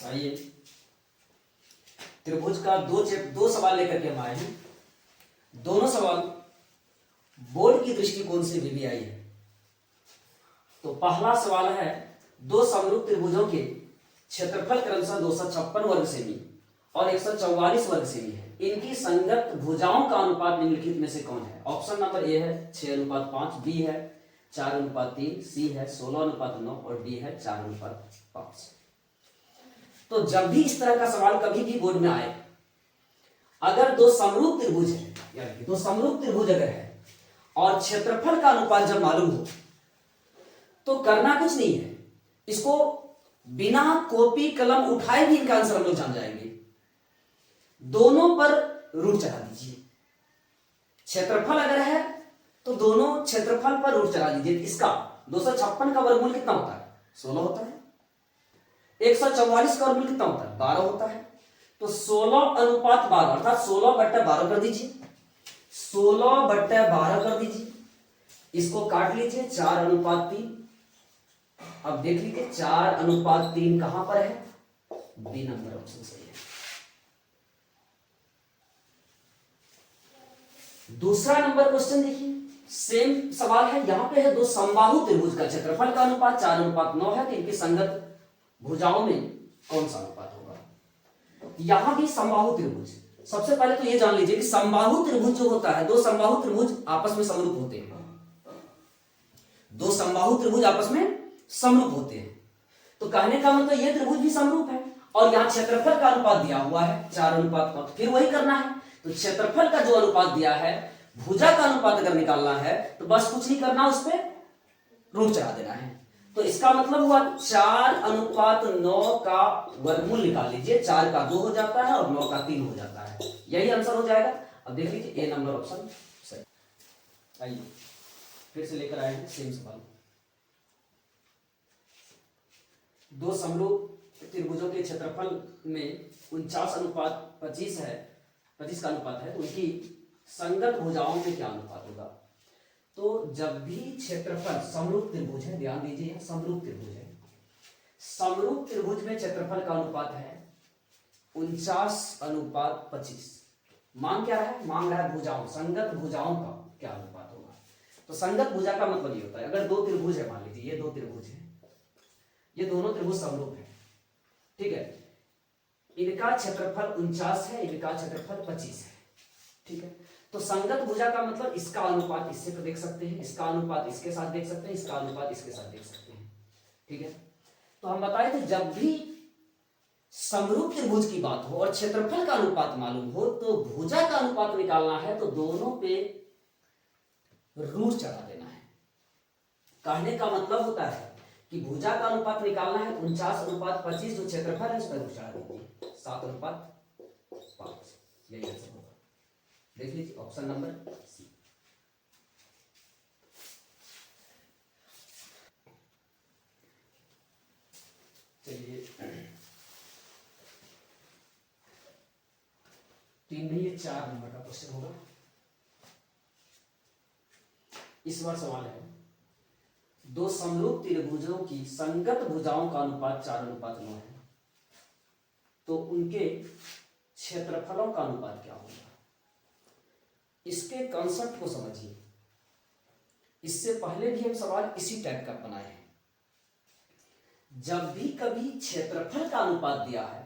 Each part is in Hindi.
आइए त्रिभुज का दो सवाल लेकर के हम आए हैं। दोनों सवाल बोर्ड की दृष्टिकोण से भी आई है। तो पहला सवाल है, दो समरूप त्रिभुजों के क्षेत्रफल क्रमशः 256 वर्ग सेमी और 144 वर्ग सेमी है। इनकी संगत भुजाओं का अनुपात निम्नलिखित में से कौन है? ऑप्शन नंबर ए है 6:5, बी है 4:3, सी है 16:9 और डी है 4:5। तो जब भी इस तरह का सवाल कभी भी बोर्ड में आए, अगर दो समरूप त्रिभुज है, यानी दो समरूप त्रिभुज अगर है और क्षेत्रफल का अनुपात जब मालूम हो तो करना कुछ नहीं है, इसको बिना कॉपी कलम उठाए भी इनका आंसर हम लोग जान जाएंगे। दोनों पर रूट चढ़ा दीजिए। क्षेत्रफल अगर है तो दोनों क्षेत्रफल पर रूट चढ़ा दीजिए। इसका 256 का वर्गमूल कितना होता है? 16 होता है। 144 का वर्गमूल कितना होता है? 12 होता है। तो 16:12 अर्थात 16/12 कर दीजिए। 16/12 कर दीजिए। इसको काट लीजिए 4:3। अब देख लीजिए 4:3 कहां पर है? बी नंबर ऑप्शन सही है। दूसरा नंबर क्वेश्चन देखिए, सेम सवाल है। यहां पे है दो समबाहु त्रिभुज का क्षेत्रफल का अनुपात 4:9 है। तो इनकी संगत भुजाओं में कौन सा अनुपात होगा? यहां भी समबाहु त्रिभुज। सबसे पहले तो यह जान लीजिए कि समबाहु त्रिभुज जो होता है, दो समबाहु त्रिभुज आपस में समरूप होते हैं। दो समबाहु त्रिभुज आपस में समरूप होते हैं। तो कहने का मतलब यह त्रिभुज भी समरूप है और यहां क्षेत्रफल का अनुपात दिया हुआ है 4:5। फिर वही करना है। तो क्षेत्रफल का जो अनुपात दिया है, भुजा का अनुपात अगर निकालना है तो बस कुछ नहीं करना, उस पर रूट चढ़ा देना है। तो इसका मतलब हुआ 4:9 का वर्गमूल निकाल लीजिए। 4 का 2 हो जाता है और 9 का 3 हो जाता है। यही आंसर हो जाएगा। अब देख लीजिए ए नंबर ऑप्शन सही। आइए फिर से लेकर आए हैं सेम सवाल। दो समरूप त्रिभुजों के क्षेत्रफल में 49:25 है, 25 का अनुपात है। तो उनकी संगत भुजाओं में क्या अनुपात होगा? तो जब भी क्षेत्रफल समरूप त्रिभुज है, ध्यान दीजिए समरूप त्रिभुज है, समरूप त्रिभुज में क्षेत्रफल का अनुपात है 49:25। मांग क्या है? मांग रहा है भुजाओं, संगत भुजाओं का क्या अनुपात होगा। तो संगत भुजा का मतलब ये होता है, अगर दो त्रिभुज है, मान लीजिए ये दो त्रिभुज है, ये दोनों त्रिभुज समरूप है, ठीक है। इनका क्षेत्रफल 49 है, इनका क्षेत्रफल 25 है, ठीक है। तो संगत भुजा का मतलब इसका अनुपात इससे तो देख सकते हैं, इसका अनुपात इसके साथ देख सकते हैं, इसका अनुपात इसके साथ देख सकते हैं, ठीक है। तो हम बताए थे जब भी समरूप त्रिभुज की बात हो और क्षेत्रफल का अनुपात मालूम हो तो भुजा का अनुपात निकालना है तो दोनों पे रूट चढ़ा देना है। कहने का मतलब होता है कि भुजा का अनुपात निकालना है 49:25, जो क्षेत्रफल है उस पर रूट चढ़ा दीजिए 7:5। यही आंसर होगा। देख लीजिए ऑप्शन नंबर सी। चलिए 3 नहीं, ये 4 नंबर का क्वेश्चन होगा। इस बार सवाल है, दो समरूप त्रिभुजों की संगत भुजाओं का अनुपात 4:9 है। तो उनके क्षेत्रफलों का अनुपात क्या होगा? इसके कॉन्सेप्ट को समझिए। इससे पहले भी हम सवाल इसी टाइप का बनाए हैं। जब भी कभी क्षेत्रफल का अनुपात दिया है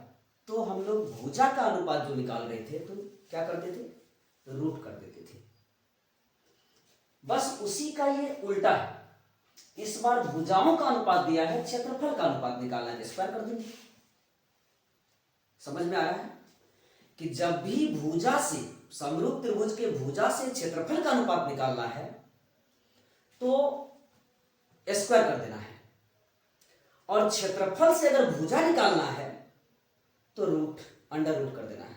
तो हम लोग भुजा का अनुपात जो निकाल रहे थे तो क्या करते थे? रूट कर देते थे। बस उसी का ये उल्टा है। इस बार भुजाओं का अनुपात दिया है, क्षेत्रफल का अनुपात निकालना है, स्क्वायर कर देंगे। समझ में आ रहा है कि जब भी भुजा से, समरूप त्रिभुज के भुजा से क्षेत्रफल का अनुपात निकालना है तो स्क्वायर कर देना है, और क्षेत्रफल से अगर भुजा निकालना है तो रूट, अंडर रूट कर देना है।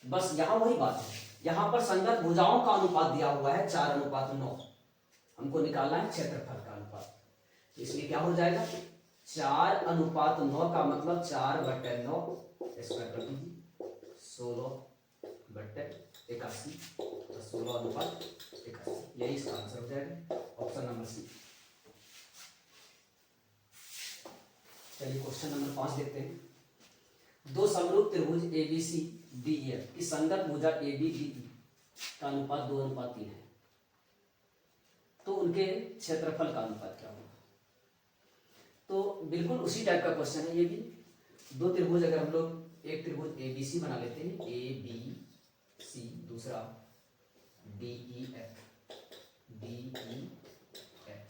बस यहां वही बात है। यहां पर संगत भुजाओं का अनुपात दिया हुआ है 4:9, हमको निकालना है क्षेत्रफल का अनुपात। तो इसलिए क्या हो जाएगा? 4:9 का मतलब 4/9 स्क्वायर कर दीजिए 16/81, 16:81। यही इसका आंसर हो जाएगा, ऑप्शन नंबर सी। चलिए क्वेश्चन नंबर 5 देखते हैं। दो समरूप त्रिभुज A B C D E F की संगत भुजा ए बी डी ई का अनुपात 2:3 है, तो उनके क्षेत्रफल का अनुपात क्या होगा? तो बिल्कुल उसी टाइप का क्वेश्चन है ये भी। दो त्रिभुज अगर हम लोग एक त्रिभुज ए बी सी बना लेते हैं, ए बी सी, दूसरा D E F, D E F,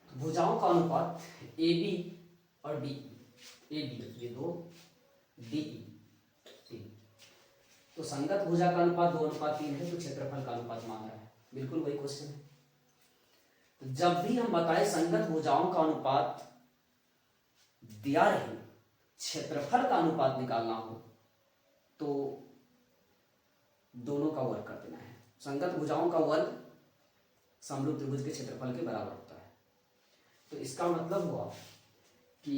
भुजाओं का अनुपात ए बी और डी, ए बी ये 2, डी ई 3, तो संगत भुजा का अनुपात 2:3 है, तो क्षेत्रफल का अनुपात मांग रहा है। बिल्कुल वही क्वेश्चन है। तो जब भी हम बताएं संगत भुजाओं का अनुपात दिया रहे, क्षेत्रफल का अनुपात निकालना हो, तो दोनों का वर्ग कर देना है। संगत भुजाओं का वर्ग समरूप त्रिभुज के क्षेत्रफल के बराबर होता है। तो इसका मतलब हुआ कि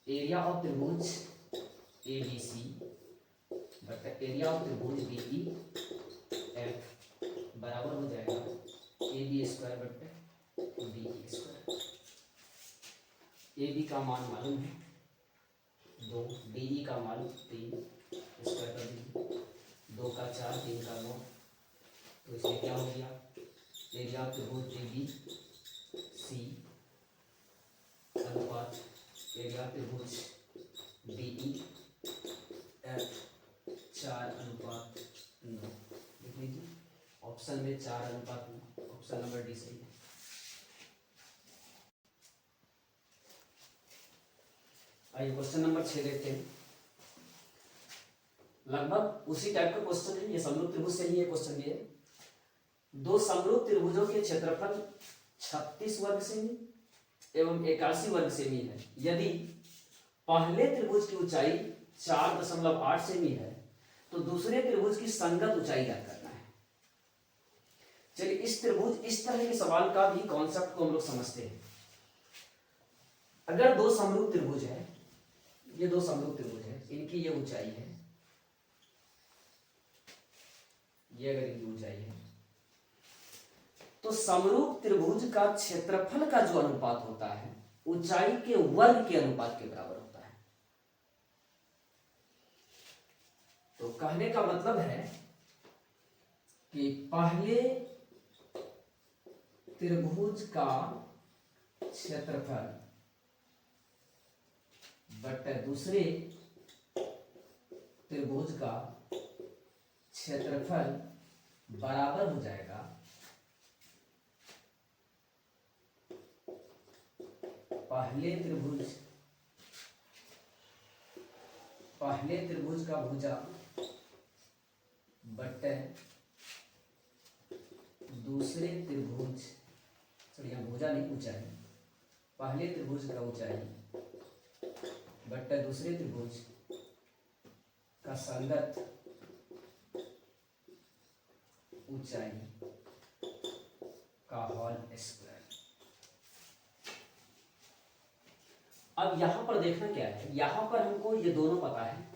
एरिया ऑफ त्रिभुज ए बी सी बटा एरिया ऑफ त्रिभुज डी ई एफ बराबर हो जाएगा ए बी स्क्वायर बटे D E square. A B का मान मालूम है 2, डी ई का मान 3, स्क्वायर कर दीजिए, 2 का 4, 3 का 9, तो इसमें क्या हो गया? एरिया ऑफ त्रिभुज ए बी सी अनुपात एरिया त्रिभुज डी ई एफ 4:9। लिख लीजिए, ऑप्शन में 4:9, ऑप्शन नंबर डी सही है। आइए क्वेश्चन नंबर 6 देखते हैं। लगभग उसी टाइप का क्वेश्चन है, ये समरूप त्रिभुज से ही ये क्वेश्चन भी है। दो समरूप त्रिभुजों के क्षेत्रफल 36 वर्ग सेमी एवं 81 वर्ग सेमी है। यदि पहले त्रिभुज की ऊंचाई 4.8 सेमी है, तो दूसरे त्रिभुज की संगत ऊंचाई ज्ञात करना है। चलिए इस तरह के सवाल का भी कॉन्सेप्ट को हम लोग समझते हैं। अगर दो समरूप त्रिभुज है, ये दो समरूप त्रिभुज है, इनकी ये ऊंचाई है, ये अगर इनकी ऊंचाई है, तो समरूप त्रिभुज का क्षेत्रफल का जो अनुपात होता है ऊंचाई के वर्ग के अनुपात के बराबर होता है। तो कहने का मतलब है कि पहले त्रिभुज का क्षेत्रफल बटे दूसरे त्रिभुज का क्षेत्रफल बराबर हो जाएगा पहले त्रिभुज का भुजा बटे दूसरे त्रिभुज, सॉरी यहाँ भुजा नहीं ऊंचाई, पहले त्रिभुज का ऊंचाई बटे दूसरे त्रिभुज का संगत ऊंचाई का होल स्क्वायर। अब यहां पर देखना क्या है, यहां पर हमको ये दोनों पता है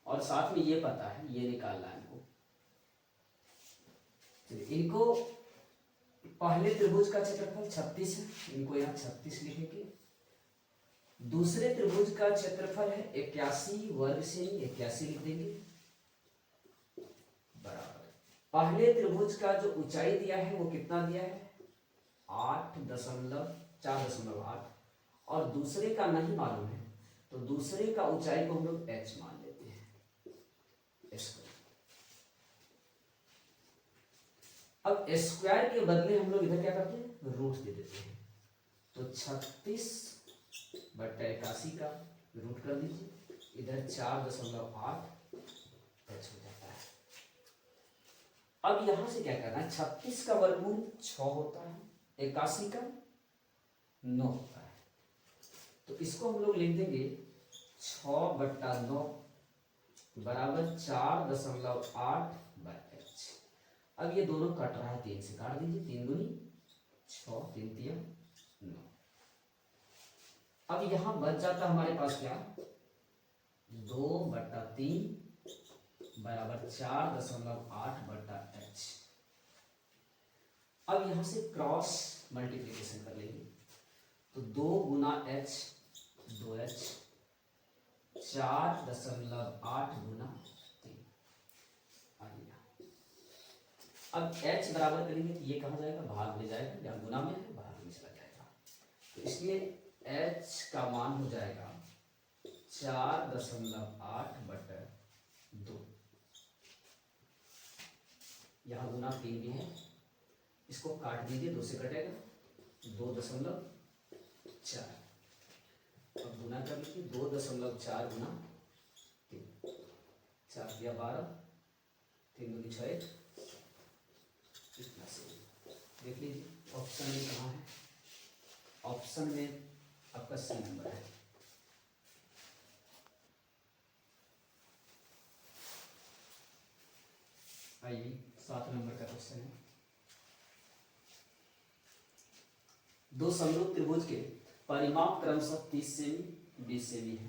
और साथ में ये पता है, ये निकालना है हमको। इनको पहले त्रिभुज का क्षेत्रफल 36 है, इनको यहाँ 36 लिखेंगे। दूसरे त्रिभुज का क्षेत्रफल है 81 वर्ग सेमी, 81 लिख देंगे बराबर। पहले त्रिभुज का जो ऊंचाई दिया है वो कितना दिया है 4.8 और दूसरे का नहीं मालूम है, तो दूसरे का ऊंचाई को हम लोग h मान लेते हैं स्क्वायर। अब स्क्वायर के बदले हम लोग इधर क्या करते हैं रूट दे देते हैं, तो 36 बटा 81 का रूट कर दीजिए, इधर 4.8 h हो जाता है। अब यहां से क्या करना है, 36 का वर्गमूल 6 होता है, 81 का 9 होता है, तो इसको हम लोग लिख देंगे 6/9 बराबर 4.8/h। अब ये दोनों कट रहा है 3 से, काट दीजिए, 3 दूनी 6, 3 तिया 9। अब यहां बच जाता हमारे पास क्या 2/3 बराबर 4.8/h। अब यहां से क्रॉस मल्टीप्लिकेशन कर लेंगे, तो 2 गुना h 2h 2h 4.8 गुना 3 आ गया। अब h बराबर करेंगे तो ये कहाँ जाएगा, भाग में जाएगा, या गुना में है भाग में चला जाएगा। तो इसलिए h का मान हो जाएगा 4.8/2। यहाँ गुना 3 भी है, इसको काट दीजिए, 2 से कटेगा 2.4। अब गुना कर लीजिए 2.4 गुना 3, 4 दिया 12, 3 दूनी 6, इतना से देख लीजिए ऑप्शन में कहाँ है। ऑप्शन में आपका सी नंबर है। आइए 7 नंबर का क्वेश्चन है। दो समरूप त्रिभुज के परिमाप क्रमशः 30 सेमी 20 सेमी है।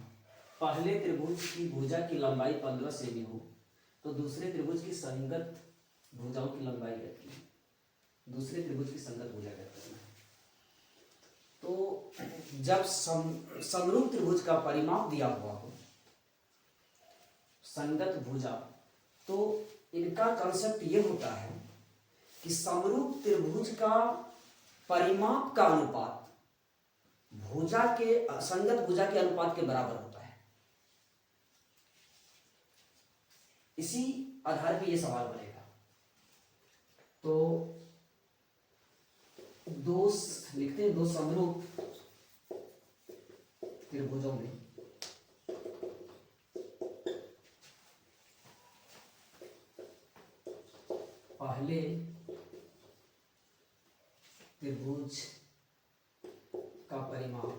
पहले त्रिभुज की भुजा की लंबाई 15 सेमी हो तो दूसरे त्रिभुज की संगत भुजाओं की लंबाई कितनी है। दूसरे त्रिभुज की संगत भुजा क्या करना है। तो जब समरूप त्रिभुज का परिमाप दिया हुआ हो, संगत भुजा, तो इनका कंसेप्ट ये होता है कि समरूप त्रिभुज का परिमाप का अनुपात भुजा के संगत भुजा के अनुपात के बराबर होता है। इसी आधार पे ये सवाल बनेगा। तो लिखते हैं, दो समरूप त्रिभुजों में पहले त्रिभुज का परिमाप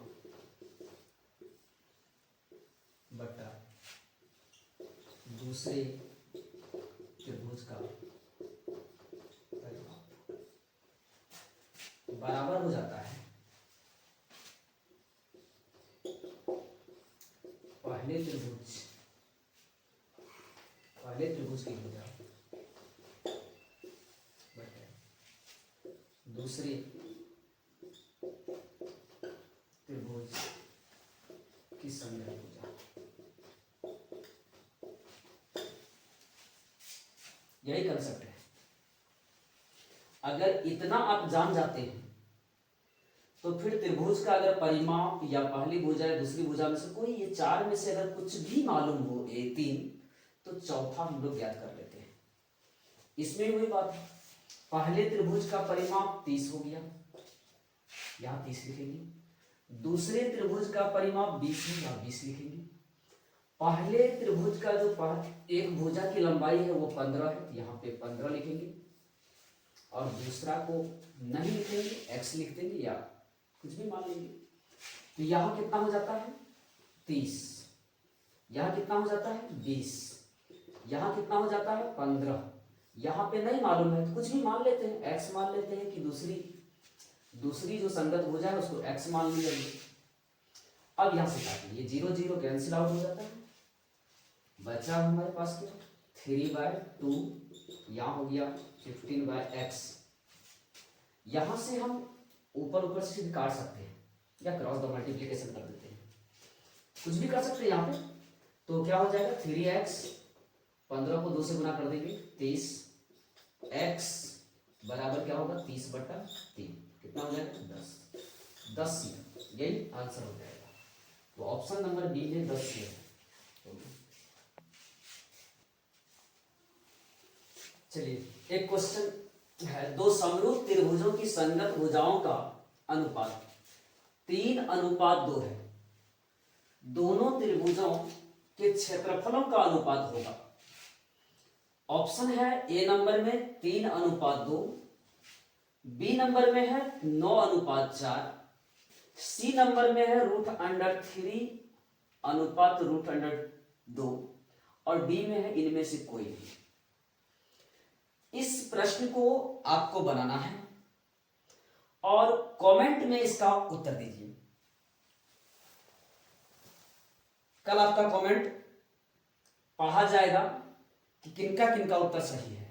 बटा दूसरे त्रिभुज का परिमाप बराबर हो जाता है पहले त्रिभुज की भुजा बटा दूसरे त्रिभुज की संगत भुजा। यही कंसेप्ट है। अगर इतना आप जान जाते हैं तो फिर त्रिभुज का अगर परिमाप या पहली भुजा या दूसरी भुजा में से कोई, ये 4 में से अगर कुछ भी मालूम हो, ये 3, तो चौथा हम लोग ज्ञात कर लेते हैं। इसमें वही बात है, पहले त्रिभुज का परिमाप 30 हो गया, यहां 30 लिखेंगे। दूसरे त्रिभुज का परिमाप 20 है, यहां 20 लिखेंगे। पहले त्रिभुज का जो एक भुजा की लंबाई है वो 15 है, यहाँ पे 15 लिखेंगे। और दूसरा को नहीं लिखेंगे, x लिख देंगे या कुछ भी मान लेंगे। तो यहाँ कितना हो जाता है 30, यहाँ कितना हो जाता है 20, यहाँ कितना हो जाता है 15। यहाँ पे नहीं मालूम है तो कुछ भी मान लेते हैं, x मान लेते हैं कि दूसरी जो संगत भुजा है उसको x मान लिया। अब यहाँ से काटिए, 0 0 कैंसिल आउट हो जाता है, बचा हमारे पास क्या 3/2, यहाँ हो गया 15/x। यहां से हम ऊपर से काट सकते हैं या क्रॉस द मल्टीप्लिकेशन कर देते हैं, कुछ भी कर सकते हैं यहाँ पे। तो क्या हो जाएगा 3x, 15 को 2 से गुना कर देंगे 30, x बराबर क्या होगा 30/3, कितना हो जाएगा 10 यही आंसर हो जाएगा। तो ऑप्शन नंबर बी में 10 है। चलिए एक क्वेश्चन है, दो समरूप त्रिभुजों की संगत भुजाओं का अनुपात 3:2 है। दोनों त्रिभुजों के क्षेत्रफलों का अनुपात होगा। ऑप्शन है ए नंबर में 3:2, बी नंबर में है 9:4, सी नंबर में है √3/√2 और डी में है इनमें से कोई नहीं। इस प्रश्न को आपको बनाना है और कमेंट में इसका उत्तर दीजिए। कल आपका कमेंट पढ़ा जाएगा कि किनका किनका उत्तर सही है।